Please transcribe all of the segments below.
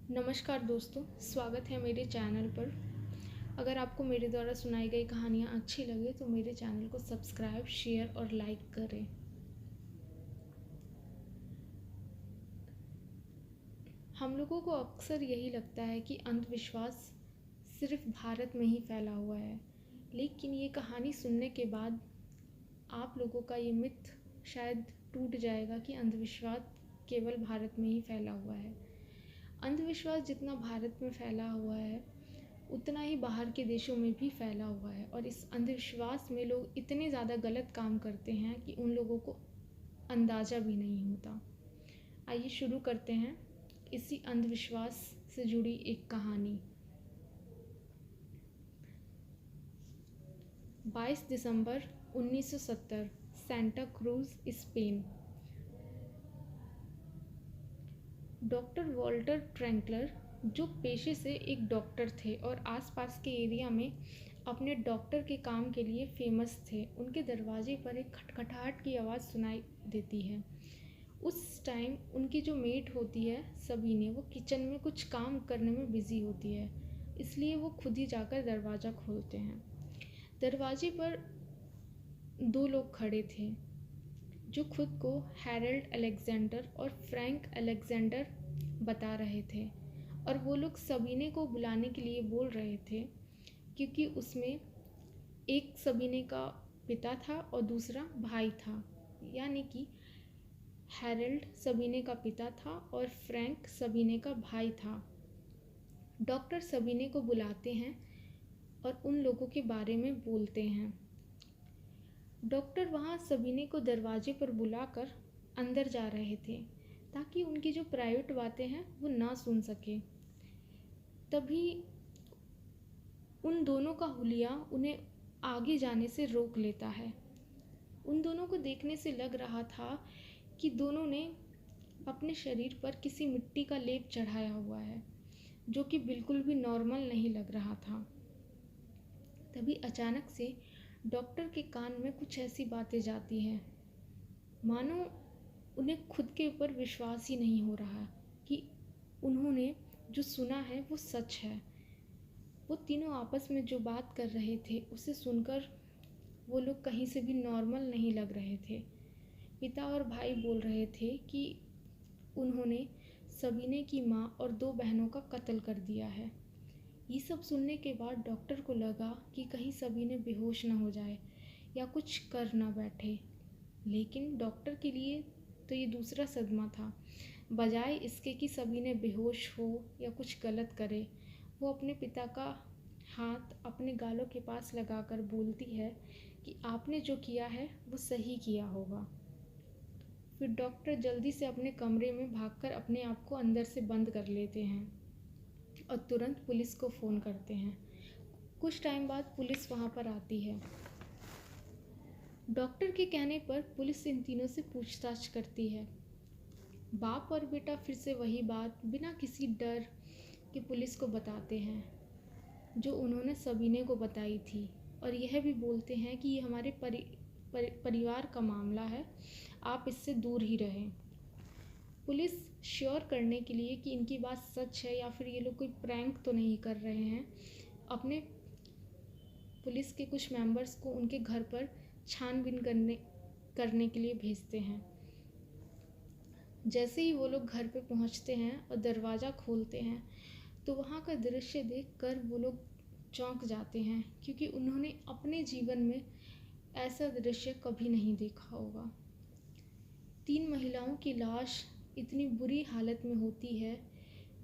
नमस्कार दोस्तों, स्वागत है मेरे चैनल पर। अगर आपको मेरे द्वारा सुनाई गई कहानियाँ अच्छी लगे तो मेरे चैनल को सब्सक्राइब, शेयर और लाइक करें। हम लोगों को अक्सर यही लगता है कि अंधविश्वास सिर्फ भारत में ही फैला हुआ है, लेकिन ये कहानी सुनने के बाद आप लोगों का ये मिथ शायद टूट जाएगा कि अंधविश्वास केवल भारत में ही फैला हुआ है। अंधविश्वास जितना भारत में फैला हुआ है उतना ही बाहर के देशों में भी फैला हुआ है, और इस अंधविश्वास में लोग इतने ज़्यादा गलत काम करते हैं कि उन लोगों को अंदाज़ा भी नहीं होता। आइए शुरू करते हैं इसी अंधविश्वास से जुड़ी एक कहानी। 22 दिसंबर 1970, Santa Cruz, Spain. Doctor Walter Trankler, जो पेशे से एक डॉक्टर थे और आसपास के एरिया में अपने डॉक्टर के काम के लिए फेमस थे, उनके दरवाजे पर एक खटखटाहट की आवाज़ सुनाई देती है। उस टाइम उनकी जो मेट होती है सबीने, वो किचन में कुछ काम करने में बिज़ी होती है, इसलिए वो खुद ही जाकर दरवाज़ा खोलते हैं। दरवाजे पर दो लोग खड़े थे जो खुद को हैरल्ड अलेक्जेंडर और फ्रैंक अलेक्जेंडर बता रहे थे, और वो लोग सबीने को बुलाने के लिए बोल रहे थे क्योंकि उसमें एक सबीने का पिता था और दूसरा भाई था, यानी कि हैरल्ड सबीने का पिता था और फ्रैंक सबीने का भाई था। डॉक्टर सबीने को बुलाते हैं और उन लोगों के बारे में बोलते हैं। डॉक्टर वहाँ सबीने को दरवाजे पर बुलाकर अंदर जा रहे थे ताकि उनकी जो प्राइवेट बातें हैं वो ना सुन सके। तभी उन दोनों का हुलिया उन्हें आगे जाने से रोक लेता है। उन दोनों को देखने से लग रहा था कि दोनों ने अपने शरीर पर किसी मिट्टी का लेप चढ़ाया हुआ है, जो कि बिल्कुल भी नॉर्मल नहीं लग रहा था। तभी अचानक से डॉक्टर के कान में कुछ ऐसी बातें जाती हैं मानो उन्हें खुद के ऊपर विश्वास ही नहीं हो रहा कि उन्होंने जो सुना है वो सच है। वो तीनों आपस में जो बात कर रहे थे उसे सुनकर वो लोग कहीं से भी नॉर्मल नहीं लग रहे थे। पिता और भाई बोल रहे थे कि उन्होंने सबीने की माँ और दो बहनों का कत्ल कर दिया है। ये सब सुनने के बाद डॉक्टर को लगा कि कहीं सबीने बेहोश ना हो जाए या कुछ कर ना बैठे, लेकिन डॉक्टर के लिए तो ये दूसरा सदमा था। बजाय इसके कि सबीने बेहोश हो या कुछ गलत करे, वो अपने पिता का हाथ अपने गालों के पास लगाकर बोलती है कि आपने जो किया है वो सही किया होगा। फिर डॉक्टर जल्दी से अपने कमरे में भागकर अपने आप को अंदर से बंद कर लेते हैं और तुरंत पुलिस को फ़ोन करते हैं। कुछ टाइम बाद पुलिस वहाँ पर आती है। डॉक्टर के कहने पर पुलिस इन तीनों से पूछताछ करती है। बाप और बेटा फिर से वही बात बिना किसी डर के पुलिस को बताते हैं जो उन्होंने सबीने को बताई थी, और यह भी बोलते हैं कि ये हमारे परिवार का मामला है, आप इससे दूर ही रहें। पुलिस श्योर करने के लिए कि इनकी बात सच है या फिर ये लोग कोई प्रैंक तो नहीं कर रहे हैं, अपने पुलिस के कुछ मेंबर्स को उनके घर पर छानबीन करने के लिए भेजते हैं। जैसे ही वो लोग घर पे पहुंचते हैं और दरवाज़ा खोलते हैं तो वहाँ का दृश्य देखकर वो लोग चौंक जाते हैं, क्योंकि उन्होंने अपने जीवन में ऐसा दृश्य कभी नहीं देखा होगा। 3 महिलाओं की लाश इतनी बुरी हालत में होती है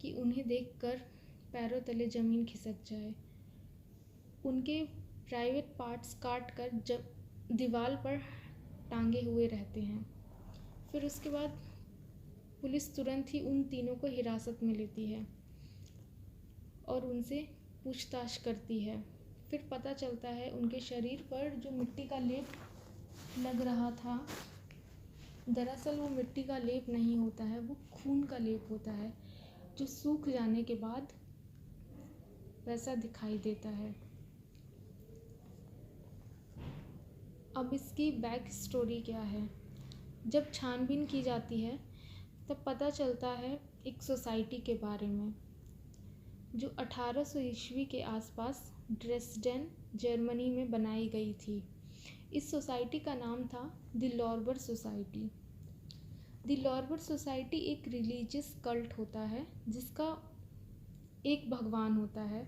कि उन्हें देखकर पैरों तले ज़मीन खिसक जाए। उनके प्राइवेट पार्ट्स काट कर दीवार पर टांगे हुए रहते हैं। फिर उसके बाद पुलिस तुरंत ही उन तीनों को हिरासत में लेती है और उनसे पूछताछ करती है। फिर पता चलता है उनके शरीर पर जो मिट्टी का लेप लग रहा था, दरअसल वो मिट्टी का लेप नहीं होता है, वो खून का लेप होता है जो सूख जाने के बाद वैसा दिखाई देता है। अब इसकी बैक स्टोरी क्या है? जब छानबीन की जाती है तब पता चलता है एक सोसाइटी के बारे में, जो 1800 ईस्वी के आसपास ड्रेसडेन जर्मनी में बनाई गई थी। इस सोसाइटी का नाम था द लॉर्बर सोसाइटी। द लॉर्बर सोसाइटी एक रिलीजियस कल्ट होता है जिसका एक भगवान होता है।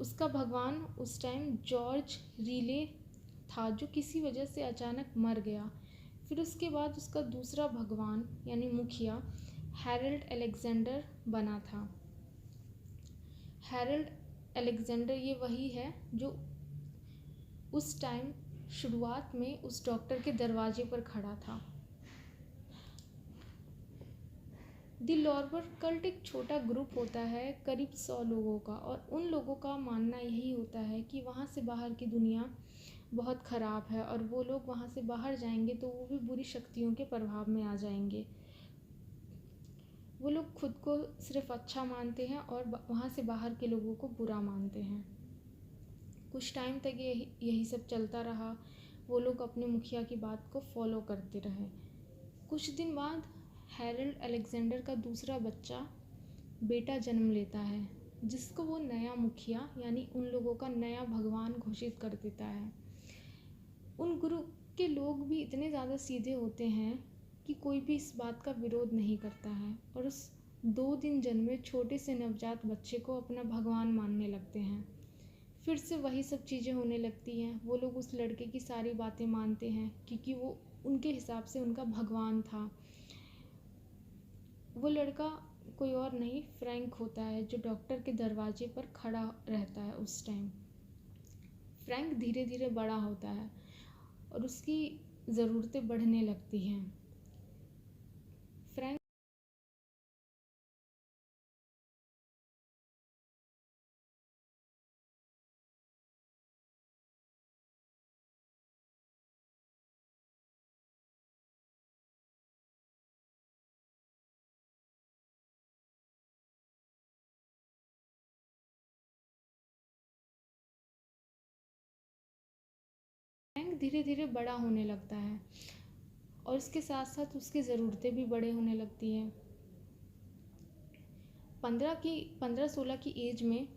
उसका भगवान उस टाइम जॉर्ज रीले था, जो किसी वजह से अचानक मर गया। फिर उसके बाद उसका दूसरा भगवान यानी मुखिया हैरल्ड अलेक्जेंडर बना था। हैरल्ड अलेक्जेंडर ये वही है जो उस टाइम शुरुआत में उस डॉक्टर के दरवाजे पर खड़ा था। द लॉर्बर कल्ट एक छोटा ग्रुप होता है करीब 100 लोगों का, और उन लोगों का मानना यही होता है कि वहाँ से बाहर की दुनिया बहुत ख़राब है और वो लोग वहाँ से बाहर जाएंगे तो वो भी बुरी शक्तियों के प्रभाव में आ जाएंगे। वो लोग खुद को सिर्फ अच्छा मानते हैं और वहाँ से बाहर के लोगों को बुरा मानते हैं। कुछ टाइम तक यही सब चलता रहा। वो लोग अपने मुखिया की बात को फॉलो करते रहे। कुछ दिन बाद हैरल्ड अलेक्जेंडर का दूसरा बेटा जन्म लेता है, जिसको वो नया मुखिया यानी उन लोगों का नया भगवान घोषित कर देता है। उन ग्रुप के लोग भी इतने ज़्यादा सीधे होते हैं कि कोई भी इस बात का विरोध नहीं करता है और उस 2 दिन जन्मे छोटे से नवजात बच्चे को अपना भगवान मानने लगते हैं। फिर से वही सब चीज़ें होने लगती हैं। वो लोग उस लड़के की सारी बातें मानते हैं क्योंकि वो उनके हिसाब से उनका भगवान था। वो लड़का कोई और नहीं फ्रैंक होता है, जो डॉक्टर के दरवाजे पर खड़ा रहता है उस टाइम। फ्रैंक धीरे धीरे बड़ा होता है और उसकी ज़रूरतें बढ़ने लगती हैं। फ्रैंक धीरे धीरे बड़ा होने लगता है और इसके साथ साथ उसकी ज़रूरतें भी बड़े होने लगती हैं। 15-16 की एज में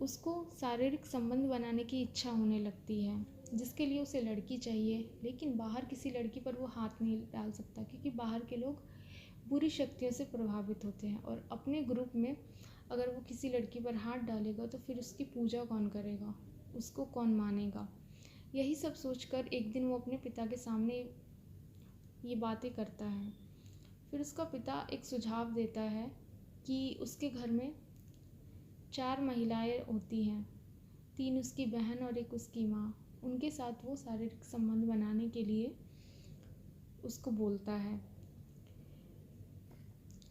उसको शारीरिक संबंध बनाने की इच्छा होने लगती है, जिसके लिए उसे लड़की चाहिए, लेकिन बाहर किसी लड़की पर वो हाथ नहीं डाल सकता क्योंकि बाहर के लोग बुरी शक्तियों से प्रभावित होते हैं और अपने ग्रुप में अगर वो किसी लड़की पर हाथ डालेगा तो फिर उसकी पूजा कौन करेगा, उसको कौन मानेगा। यही सब सोचकर एक दिन वो अपने पिता के सामने ये बातें करता है। फिर उसका पिता एक सुझाव देता है कि उसके घर में 4 महिलाएं होती हैं, 3 उसकी बहन और 1 उसकी माँ। उनके साथ वो शारीरिक संबंध बनाने के लिए उसको बोलता है।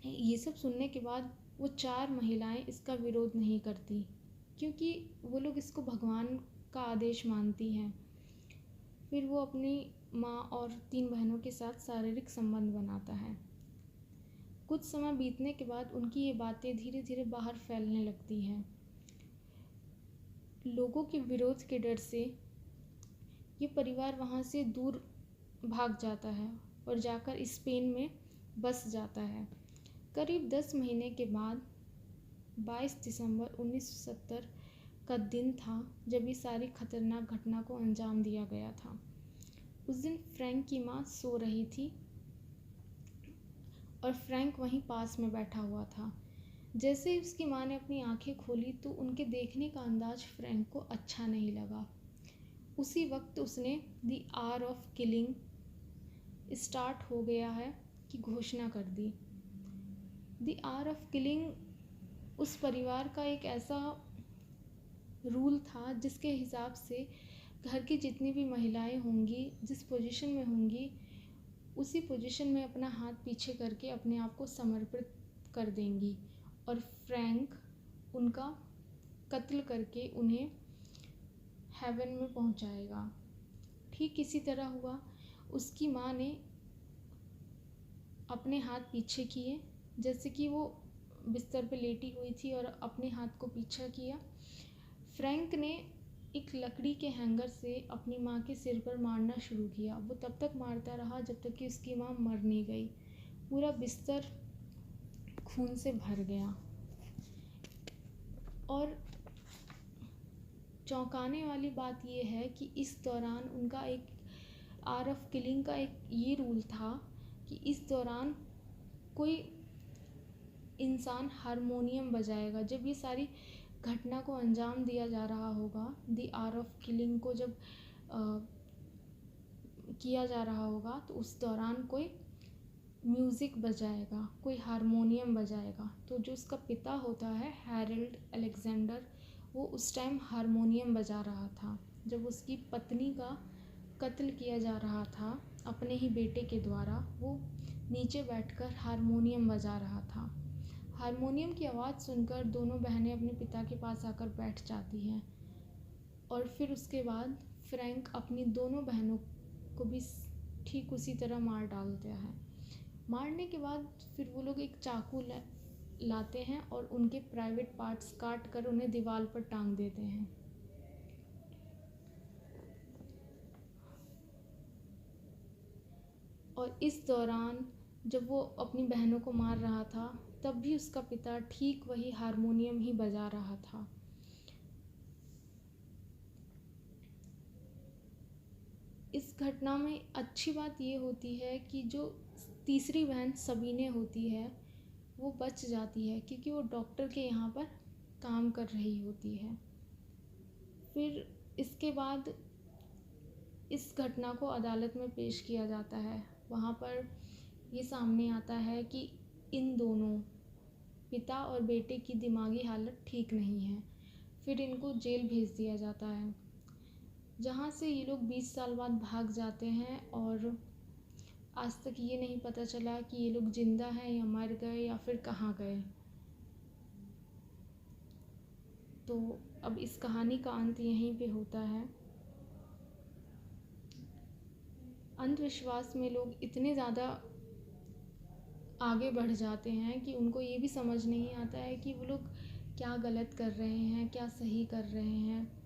ये सब सुनने के बाद वो 4 महिलाएं इसका विरोध नहीं करती क्योंकि वो लोग इसको भगवान का आदेश मानती हैं। फिर वो अपनी माँ और 3 बहनों के साथ शारीरिक संबंध बनाता है। कुछ समय बीतने के बाद उनकी ये बातें धीरे धीरे बाहर फैलने लगती हैं। लोगों के विरोध के डर से ये परिवार वहाँ से दूर भाग जाता है और जाकर स्पेन में बस जाता है। करीब 10 महीने के बाद 22 दिसंबर 1970 का दिन था जब ये सारी खतरनाक घटना को अंजाम दिया गया था। उस दिन फ्रैंक की माँ सो रही थी और फ्रैंक वहीं पास में बैठा हुआ था। जैसे ही उसकी माँ ने अपनी आंखें खोली तो उनके देखने का अंदाज फ्रैंक को अच्छा नहीं लगा। उसी वक्त उसने the hour of killing start हो गया है की घोषणा कर दी। द आवर ऑफ किलिंग उस परिवार का एक ऐसा रूल था जिसके हिसाब से घर की जितनी भी महिलाएं होंगी, जिस पोजीशन में होंगी, उसी पोजीशन में अपना हाथ पीछे करके अपने आप को समर्पित कर देंगी और फ्रैंक उनका कत्ल करके उन्हें हेवन में पहुंचाएगा। ठीक इसी तरह हुआ। उसकी माँ ने अपने हाथ पीछे किए, जैसे कि वो बिस्तर पे लेटी हुई थी और अपने हाथ को पीछा किया। फ्रैंक ने एक लकड़ी के हैंगर से अपनी माँ के सिर पर मारना शुरू किया। वो तब तक मारता रहा जब तक कि उसकी माँ मर नहीं गई। पूरा बिस्तर खून से भर गया। और चौंकाने वाली बात ये है कि इस दौरान उनका एक आर्ट ऑफ किलिंग का एक ये रूल था कि इस दौरान कोई इंसान हारमोनियम बजाएगा। जब ये सारी घटना को अंजाम दिया जा रहा होगा, द आर्ट ऑफ किलिंग को जब किया जा रहा होगा, तो उस दौरान कोई म्यूज़िक बजाएगा, कोई हारमोनियम बजाएगा। तो जो उसका पिता होता है हैरोल्ड अलेक्जेंडर, वो उस टाइम हारमोनियम बजा रहा था जब उसकी पत्नी का कत्ल किया जा रहा था अपने ही बेटे के द्वारा। वो नीचे बैठकर हारमोनियम बजा रहा था। हारमोनियम की आवाज़ सुनकर दोनों बहनें अपने पिता के पास आकर बैठ जाती हैं और फिर उसके बाद फ्रैंक अपनी दोनों बहनों को भी ठीक उसी तरह मार डालता है। मारने के बाद फिर वो लोग एक चाकू लाते हैं और उनके प्राइवेट पार्ट्स काट कर उन्हें दीवार पर टांग देते हैं। और इस दौरान जब वो अपनी बहनों को मार रहा था, तब भी उसका पिता ठीक वही हारमोनियम ही बजा रहा था। इस घटना में अच्छी बात ये होती है कि जो तीसरी बहन सबीने होती है वो बच जाती है, क्योंकि वो डॉक्टर के यहाँ पर काम कर रही होती है। फिर इसके बाद इस घटना को अदालत में पेश किया जाता है। वहाँ पर ये सामने आता है कि इन दोनों पिता और बेटे की दिमागी हालत ठीक नहीं है। फिर इनको जेल भेज दिया जाता है, जहाँ से ये लोग 20 साल बाद भाग जाते हैं और आज तक ये नहीं पता चला कि ये लोग जिंदा हैं या मर गए या फिर कहाँ गए। तो अब इस कहानी का अंत यहीं पे होता है। अंधविश्वास में लोग इतने ज़्यादा आगे बढ़ जाते हैं कि उनको ये भी समझ नहीं आता है कि वो लोग क्या गलत कर रहे हैं, क्या सही कर रहे हैं।